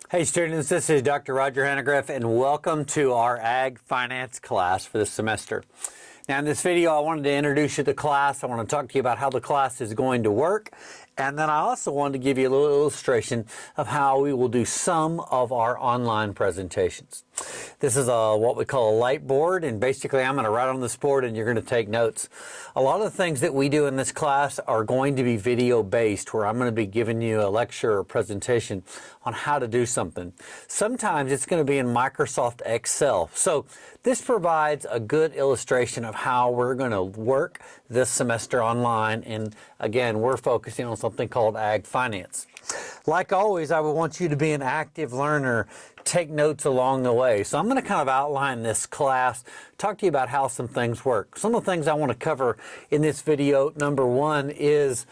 Hey students, this is Dr. Roger Hanegraaff and welcome to our Ag Finance class for this semester. Now in this video I wanted to introduce you to the class. I want to talk to you about how the class is going to work, and then I also wanted to give you a little illustration of how we will do some of our online presentations. This is what we call a light board, and basically I'm going to write on this board and you're going to take notes. A lot of the things that we do in this class are going to be video based, where I'm going to be giving you a lecture or presentation on how to do something. Sometimes it's going to be in Microsoft Excel. So this provides a good illustration of how we're going to work this semester online, and again we're focusing on something called Ag Finance. Like always, I would want you to be an active learner, take notes along the way. So I'm going to kind of outline this class, talk to you about how some things work. Some of the things I want to cover in this video, number one, is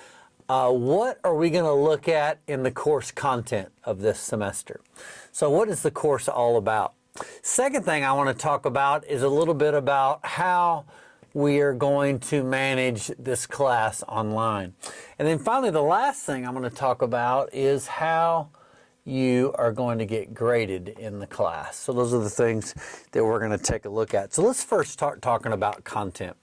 what are we going to look at in the course content of this semester? So what is the course all about? Second thing I want to talk about is a little bit about how we are going to manage this class online. And then finally, the last thing I'm going to talk about is how you are going to get graded in the class. So those are the things that we're going to take a look at. So let's first start talking about content.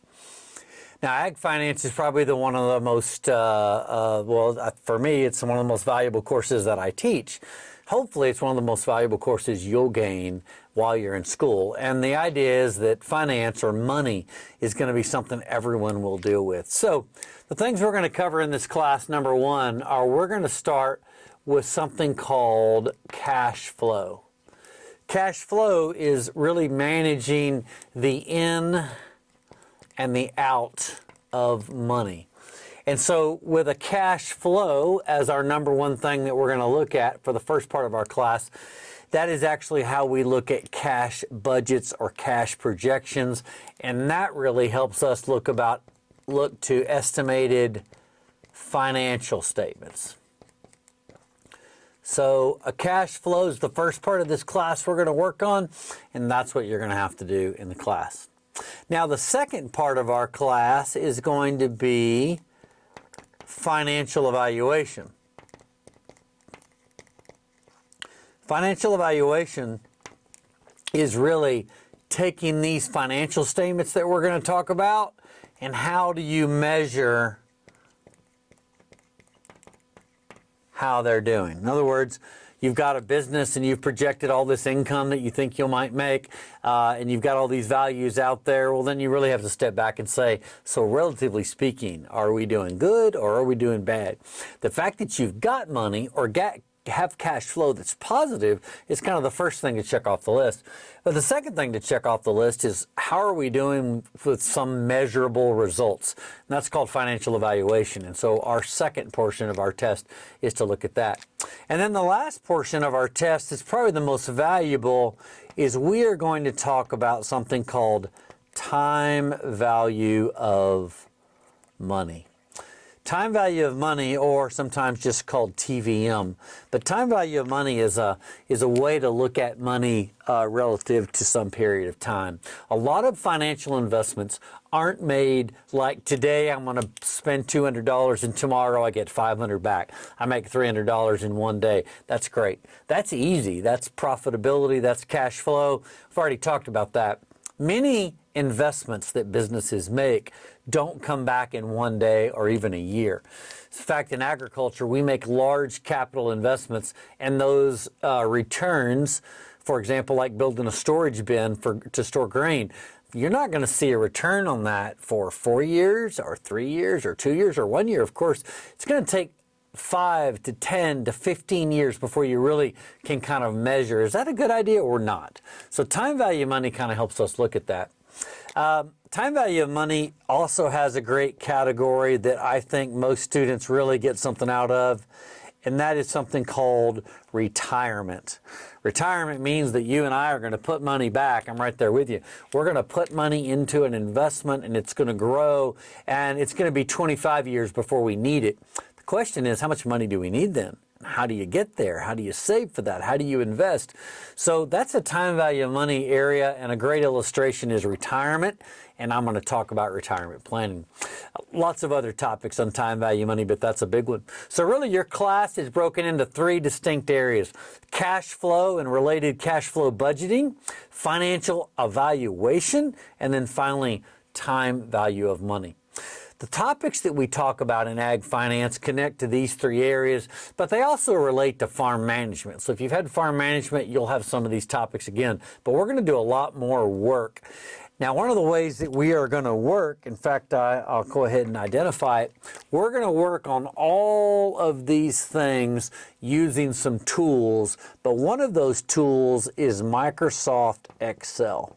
Now, Ag Finance is probably one of the most, for me, it's one of the most valuable courses that I teach. Hopefully, it's one of the most valuable courses you'll gain while you're in school. And the idea is that finance or money is going to be something everyone will deal with. So the things we're going to cover in this class, number one, are we're going to start with something called cash flow. Cash flow is really managing the in and the out of money. And so with a cash flow as our number one thing that we're going to look at for the first part of our class, that is actually how we look at cash budgets or cash projections, and that really helps us look to estimated financial statements. So a cash flow is the first part of this class we're going to work on, and that's what you're going to have to do in the class. Now the second part of our class is going to be financial evaluation. Financial evaluation is really taking these financial statements that we're going to talk about, and how do you measure how they're doing. In other words, you've got a business and you've projected all this income that you think you might make, and you've got all these values out there. Well, then you really have to step back and say, so relatively speaking, are we doing good or are we doing bad? The fact that you've got money or have cash flow that's positive is kind of the first thing to check off the list. But the second thing to check off the list is how are we doing with some measurable results? And that's called financial evaluation. And so our second portion of our test is to look at that. And then the last portion of our test is probably the most valuable, is we are going to talk about something called time value of money. Time value of money, or sometimes just called TVM. But time value of money is a way to look at money relative to some period of time. A lot of financial investments aren't made like today I'm going to spend $200 and tomorrow I get $500 back. I make $300 in one day. That's great. That's easy. That's profitability. That's cash flow. I've already talked about that. Many investments that businesses make don't come back in one day or even a year. In fact, in agriculture, we make large capital investments, and those returns, for example, like building a storage bin to store grain, you're not going to see a return on that for 4 years or 3 years or 2 years or 1 year. Of course, it's going to take 5 to 10 to 15 years before you really can kind of measure, is that a good idea or not? So time value of money kind of helps us look at that. Time value of money also has a great category that I think most students really get something out of, and that is something called retirement. Retirement means that you and I are going to put money back. I'm right there with you. We're going to put money into an investment, and it's going to grow, and it's going to be 25 years before we need it. The question is, how much money do we need then? How do you get there? How do you save for that? How do you invest? So that's a time value of money area, and a great illustration is retirement, and I'm going to talk about retirement planning. Lots of other topics on time value of money, but that's a big one. So really your class is broken into 3 distinct areas: cash flow and related cash flow budgeting, financial evaluation, and then finally time value of money. The topics that we talk about in ag finance connect to these 3 areas, but they also relate to farm management. So if you've had farm management, you'll have some of these topics again, but we're going to do a lot more work. Now, one of the ways that we are going to work, in fact, I'll go ahead and identify it. We're going to work on all of these things using some tools, but one of those tools is Microsoft Excel.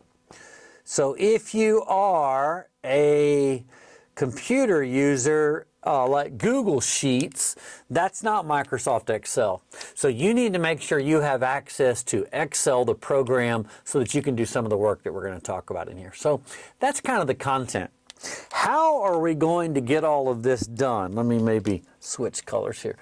So if you are a computer user like Google Sheets, that's not Microsoft Excel. So you need to make sure you have access to Excel, the program, so that you can do some of the work that we're going to talk about in here. So that's kind of the content. How are we going to get all of this done? Let me maybe switch colors here.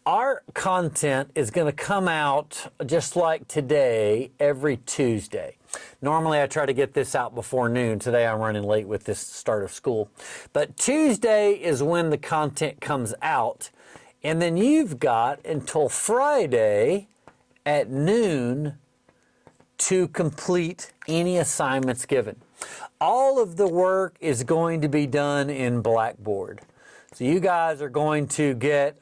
Our content is going to come out just like today, every Tuesday. Normally I try to get this out before noon. Today I'm running late with this start of school. But Tuesday is when the content comes out. And then you've got until Friday at noon to complete any assignments given. All of the work is going to be done in Blackboard. So you guys are going to get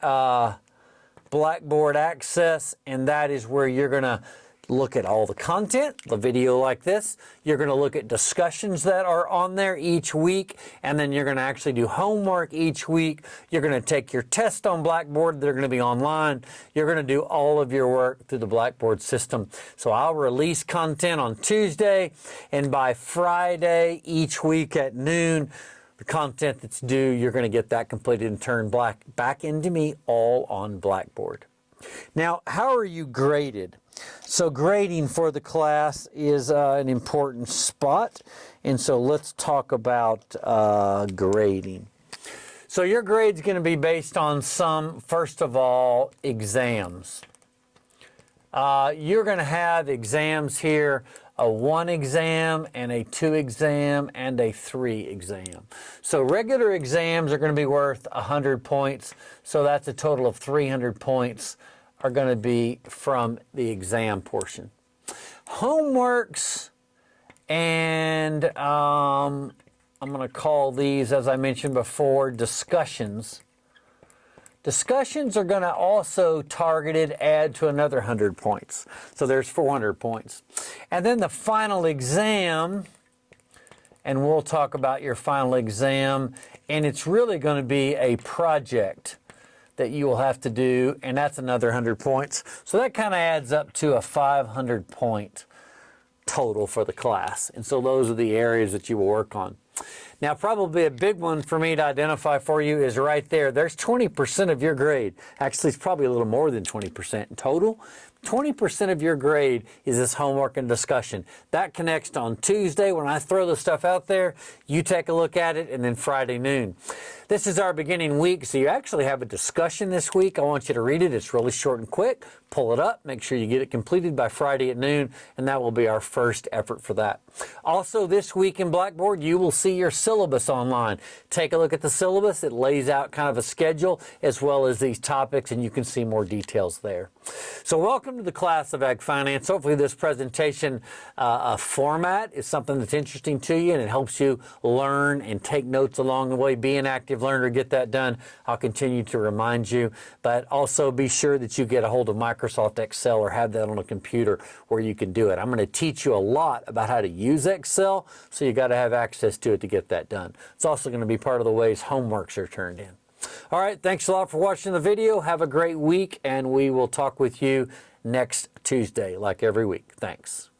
Blackboard access, and that is where you're going to look at all the content, the video like this. You're going to look at discussions that are on there each week, and then you're going to actually do homework each week. You're going to take your test on Blackboard. They're going to be online. You're going to do all of your work through the Blackboard system. So I'll release content on Tuesday, and by Friday each week at noon, the content that's due, you're going to get that completed and turned back into me, all on Blackboard. Now, how are you graded? So grading for the class is an important spot, and so let's talk about grading. So your grade's going to be based on some, first of all, exams. You're going to have exams here, a 1 exam and a 2 exam and a 3 exam. So regular exams are going to be worth 100 points, so that's a total of 300 points are going to be from the exam portion. Homeworks, and I'm going to call these, as I mentioned before, discussions. Discussions are going to also targeted add to another 100 points. So there's 400 points. And then the final exam, and we'll talk about your final exam, and it's really going to be a project that you will have to do, and that's another 100 points. So that kind of adds up to a 500 point total for the class. And so those are the areas that you will work on. Now, probably a big one for me to identify for you is right there. There's 20% of your grade. Actually, it's probably a little more than 20% in total. 20% of your grade is this homework and discussion. That connects on Tuesday when I throw the stuff out there. You take a look at it, and then Friday noon. This is our beginning week, so you actually have a discussion this week. I want you to read it. It's really short and quick. Pull it up. Make sure you get it completed by Friday at noon, and that will be our first effort for that. Also, this week in Blackboard, you will see your syllabus online. Take a look at the syllabus. It lays out kind of a schedule as well as these topics, and you can see more details there. So welcome to the class of Ag Finance. Hopefully this presentation format is something that's interesting to you and it helps you learn and take notes along the way. Be an active learner, get that done. I'll continue to remind you, but also be sure that you get a hold of Microsoft Excel or have that on a computer where you can do it. I'm going to teach you a lot about how to use Excel, so you got to have access to it to get that done. It's also going to be part of the ways homeworks are turned in. All right, thanks a lot for watching the video. Have a great week, and we will talk with you next Tuesday, like every week. Thanks.